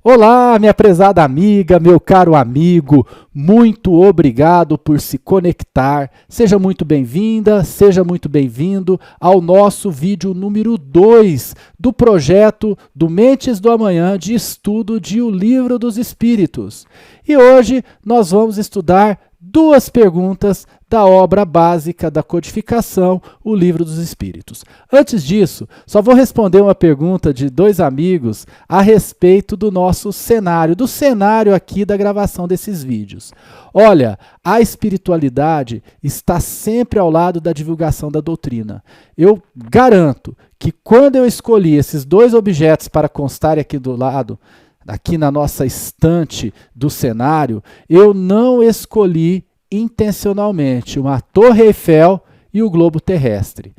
Olá, minha prezada amiga, meu caro amigo, muito obrigado por se conectar. Seja muito bem-vinda, seja muito bem-vindo ao nosso vídeo número 2 do projeto do Mentes do Amanhã de estudo de O Livro dos Espíritos. E hoje nós vamos estudar duas perguntas da obra básica da codificação, O Livro dos Espíritos. Antes disso, só vou responder uma pergunta de dois amigos a respeito do nosso cenário, do cenário aqui da gravação desses vídeos. Olha, a espiritualidade está sempre ao lado da divulgação da doutrina. Eu garanto que quando eu escolhi esses dois objetos para constarem aqui do lado, aqui na nossa estante do cenário, eu não escolhi intencionalmente uma Torre Eiffel e o globo terrestre.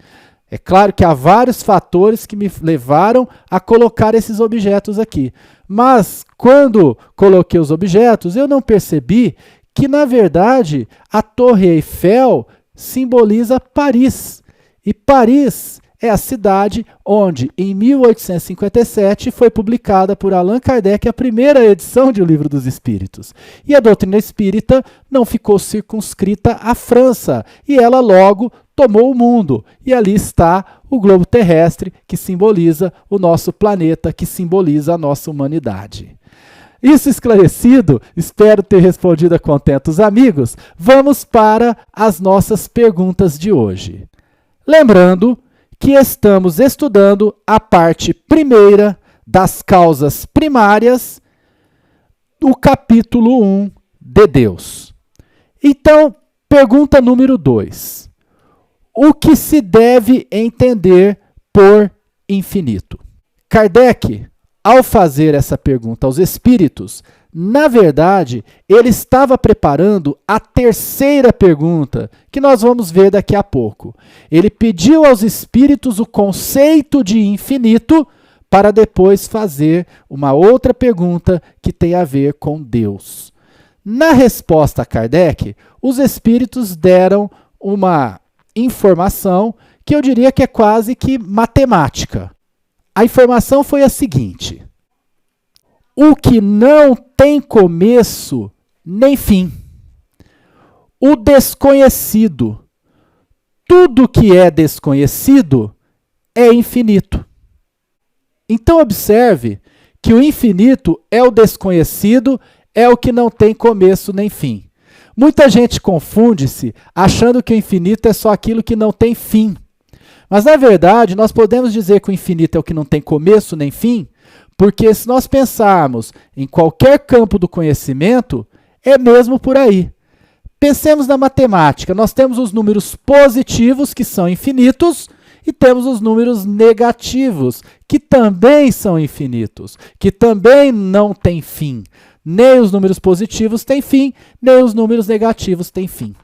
É claro que há vários fatores que me levaram a colocar esses objetos aqui. Mas quando coloquei os objetos, eu não percebi que, na verdade, a Torre Eiffel simboliza Paris. E Paris é a cidade onde, em 1857, foi publicada por Allan Kardec a primeira edição de O Livro dos Espíritos. E a doutrina espírita não ficou circunscrita à França, e ela logo tomou o mundo. E ali está o globo terrestre, que simboliza o nosso planeta, que simboliza a nossa humanidade. Isso esclarecido, espero ter respondido a contentos amigos. Vamos para as nossas perguntas de hoje. Lembrando que estamos estudando a parte primeira das causas primárias do capítulo 1 de Deus. Então, pergunta número 2. O que se deve entender por infinito? Kardec, ao fazer essa pergunta aos espíritos, na verdade, ele estava preparando a terceira pergunta, que nós vamos ver daqui a pouco. Ele pediu aos espíritos o conceito de infinito para depois fazer uma outra pergunta que tem a ver com Deus. Na resposta a Kardec, os espíritos deram uma informação que eu diria que é quase que matemática. A informação foi a seguinte: o que não tem começo nem fim. O desconhecido. Tudo que é desconhecido é infinito. Então observe que o infinito é o desconhecido, é o que não tem começo nem fim. Muita gente confunde-se achando que o infinito é só aquilo que não tem fim. Mas na verdade nós podemos dizer que o infinito é o que não tem começo nem fim, porque se nós pensarmos em qualquer campo do conhecimento, é mesmo por aí. Pensemos na matemática. Nós temos os números positivos, que são infinitos, e temos os números negativos, que também são infinitos, que também não têm fim. Nem os números positivos têm fim, nem os números negativos têm fim.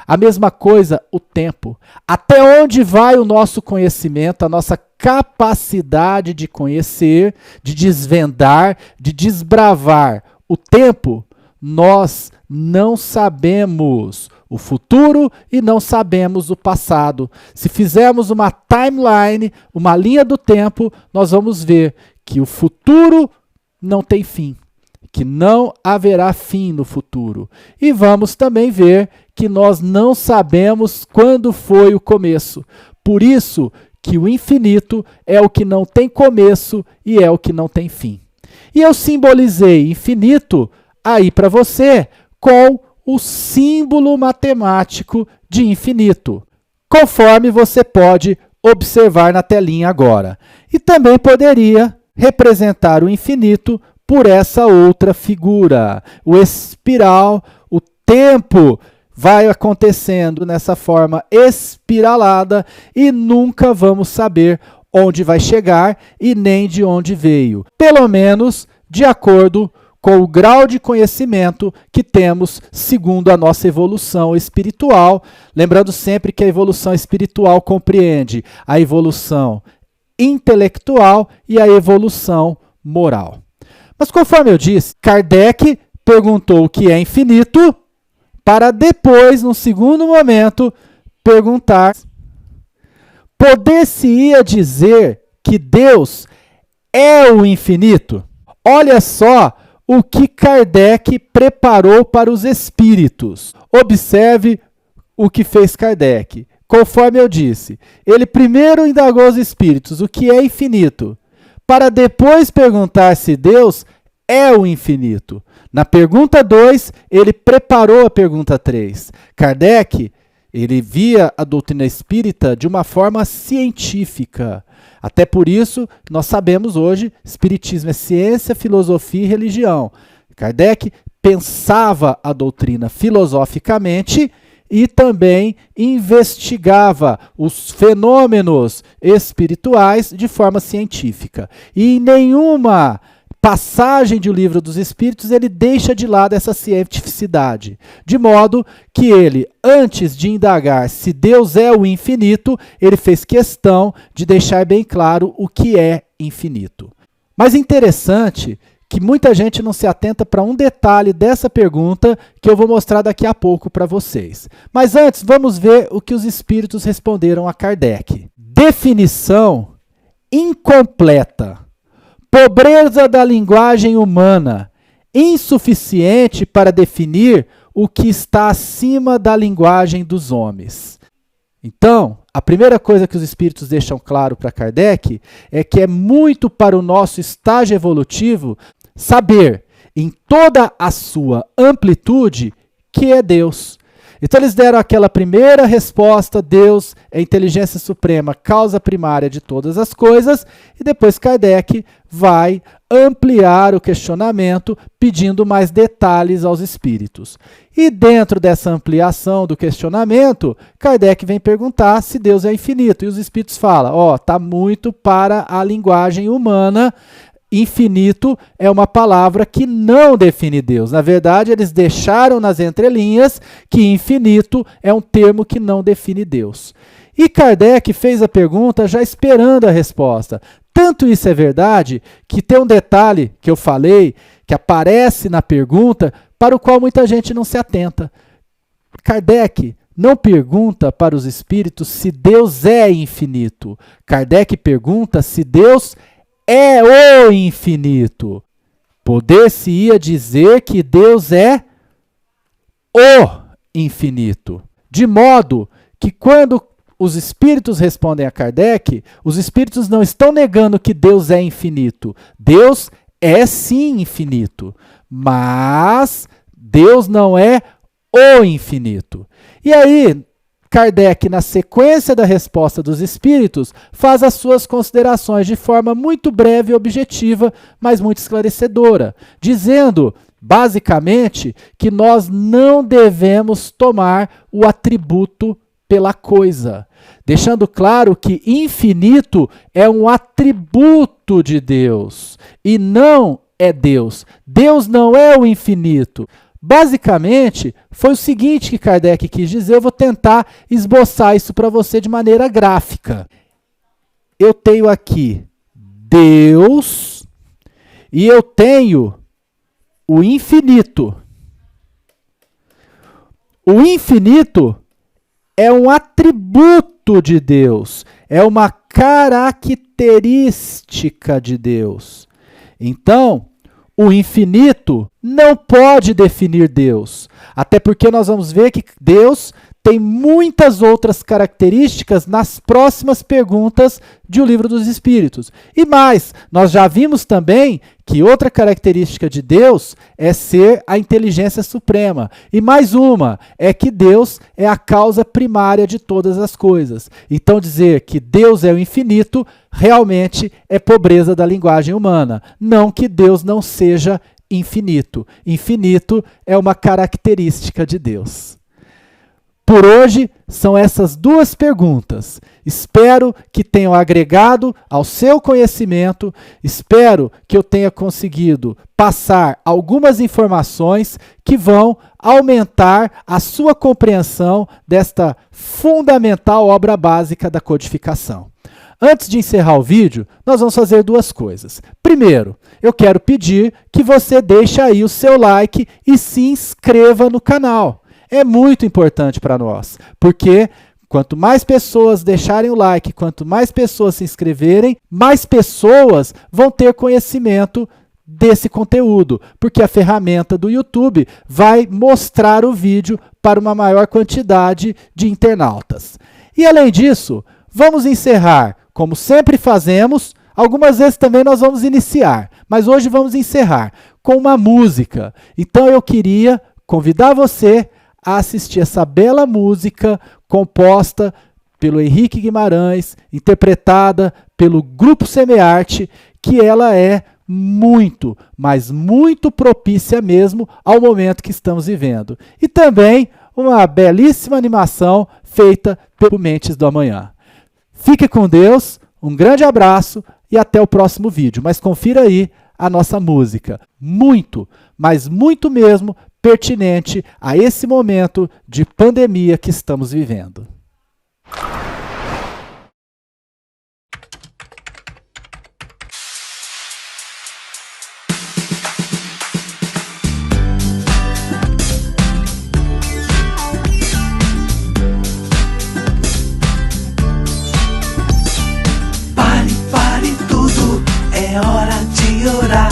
A mesma coisa, o tempo. Até onde vai o nosso conhecimento, a nossa capacidade de conhecer, de desvendar, de desbravar o tempo? Nós não sabemos o futuro e não sabemos o passado. Se fizermos uma timeline, uma linha do tempo, nós vamos ver que o futuro não tem fim, que não haverá fim no futuro. E vamos também ver que nós não sabemos quando foi o começo. Por isso que o infinito é o que não tem começo e é o que não tem fim. E eu simbolizei infinito aí para você com o símbolo matemático de infinito, conforme você pode observar na telinha agora. E também poderia representar o infinito por essa outra figura, o espiral, o tempo vai acontecendo nessa forma espiralada e nunca vamos saber onde vai chegar e nem de onde veio. Pelo menos de acordo com o grau de conhecimento que temos segundo a nossa evolução espiritual. Lembrando sempre que a evolução espiritual compreende a evolução intelectual e a evolução moral. Mas conforme eu disse, Kardec perguntou o que é infinito, para depois, num segundo momento, perguntar: poder-se-ia dizer que Deus é o infinito? Olha só o que Kardec preparou para os espíritos. Observe o que fez Kardec. Conforme eu disse, ele primeiro indagou os espíritos o que é infinito, para depois perguntar se Deus é o infinito. Na pergunta 2, ele preparou a pergunta 3. Kardec, ele via a doutrina espírita de uma forma científica. Até por isso, nós sabemos hoje, espiritismo é ciência, filosofia e religião. Kardec pensava a doutrina filosoficamente e também investigava os fenômenos espirituais de forma científica. E em nenhuma passagem do Livro dos Espíritos ele deixa de lado essa cientificidade, de modo que ele, antes de indagar se Deus é o infinito, ele fez questão de deixar bem claro o que é infinito. Mas interessante que muita gente não se atenta para um detalhe dessa pergunta que eu vou mostrar daqui a pouco para vocês. Mas antes, vamos ver o que os espíritos responderam a Kardec. Definição incompleta. Pobreza da linguagem humana, insuficiente para definir o que está acima da linguagem dos homens. Então, a primeira coisa que os espíritos deixam claro para Kardec é que é muito para o nosso estágio evolutivo saber, em toda a sua amplitude, que é Deus. Então eles deram aquela primeira resposta, Deus é a inteligência suprema, causa primária de todas as coisas, e depois Kardec vai ampliar o questionamento, pedindo mais detalhes aos espíritos. E dentro dessa ampliação do questionamento, Kardec vem perguntar se Deus é infinito, e os espíritos falam, está muito para a linguagem humana. Infinito é uma palavra que não define Deus. Na verdade, eles deixaram nas entrelinhas que infinito é um termo que não define Deus. E Kardec fez a pergunta já esperando a resposta. Tanto isso é verdade que tem um detalhe que eu falei, que aparece na pergunta, para o qual muita gente não se atenta. Kardec não pergunta para os espíritos se Deus é infinito. Kardec pergunta se Deus é o infinito. Poder-se-ia dizer que Deus é o infinito. De modo que quando os espíritos respondem a Kardec, os espíritos não estão negando que Deus é infinito. Deus é sim infinito, mas Deus não é o infinito. E aí, Kardec, na sequência da resposta dos espíritos, faz as suas considerações de forma muito breve e objetiva, mas muito esclarecedora, dizendo, basicamente, que nós não devemos tomar o atributo pela coisa, deixando claro que infinito é um atributo de Deus e não é Deus. Deus não é o infinito. Basicamente, foi o seguinte que Kardec quis dizer, eu vou tentar esboçar isso para você de maneira gráfica. Eu tenho aqui Deus e eu tenho o infinito. O infinito é um atributo de Deus, é uma característica de Deus. Então, o infinito não pode definir Deus, até porque nós vamos ver que Deus tem muitas outras características nas próximas perguntas de O Livro dos Espíritos. E mais, nós já vimos também que outra característica de Deus é ser a inteligência suprema. E mais uma, é que Deus é a causa primária de todas as coisas. Então dizer que Deus é o infinito realmente é pobreza da linguagem humana. Não que Deus não seja infinito. Infinito é uma característica de Deus. Por hoje, são essas duas perguntas. Espero que tenham agregado ao seu conhecimento, espero que eu tenha conseguido passar algumas informações que vão aumentar a sua compreensão desta fundamental obra básica da codificação. Antes de encerrar o vídeo, nós vamos fazer duas coisas. Primeiro, eu quero pedir que você deixe aí o seu like e se inscreva no canal. É muito importante para nós, porque quanto mais pessoas deixarem o like, quanto mais pessoas se inscreverem, mais pessoas vão ter conhecimento desse conteúdo, porque a ferramenta do YouTube vai mostrar o vídeo para uma maior quantidade de internautas. E além disso, vamos encerrar, como sempre fazemos, algumas vezes também nós vamos iniciar, mas hoje vamos encerrar com uma música. Então eu queria convidar você a assistir essa bela música composta pelo Henrique Guimarães, interpretada pelo Grupo Semearte, que ela é muito, mas muito propícia mesmo ao momento que estamos vivendo. E também uma belíssima animação feita pelo Mentes do Amanhã. Fique com Deus, um grande abraço e até o próximo vídeo. Mas confira aí a nossa música. Muito, mas muito mesmo pertinente a esse momento de pandemia que estamos vivendo. Pare tudo, é hora de orar.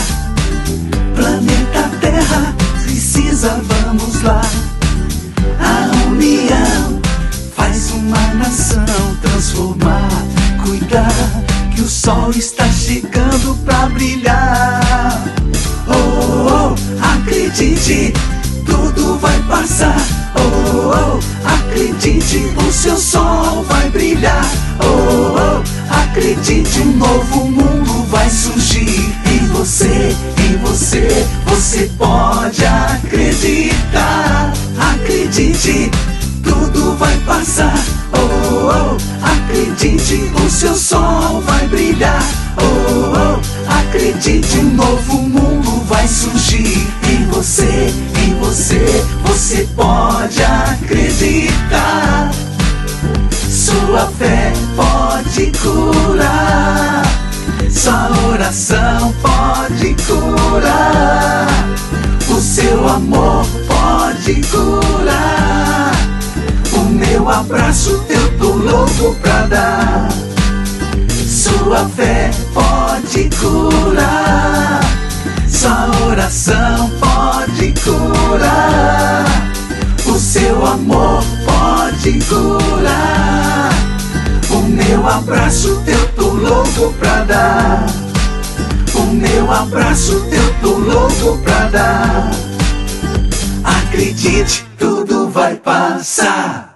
Planeta Terra precisa, vamos lá. A união faz uma nação transformar. Cuidar que o sol está chegando pra brilhar. Oh, oh, acredite, tudo vai passar. Oh, oh, acredite, o seu sol vai brilhar. Oh, oh, acredite, um novo mundo vai surgir. Você pode acreditar. Acredite, tudo vai passar. Oh, oh, acredite, o seu sol vai brilhar. Oh, oh, acredite, um novo mundo vai surgir. Você pode acreditar. Sua fé pode curar. Sua oração pode curar. O seu amor pode curar. O meu abraço eu tô louco pra dar. Sua fé pode curar. Sua oração pode curar. O seu amor pode curar. O meu abraço eu tô louco pra dar. O meu abraço eu tô louco pra dar. Acredite, tudo vai passar.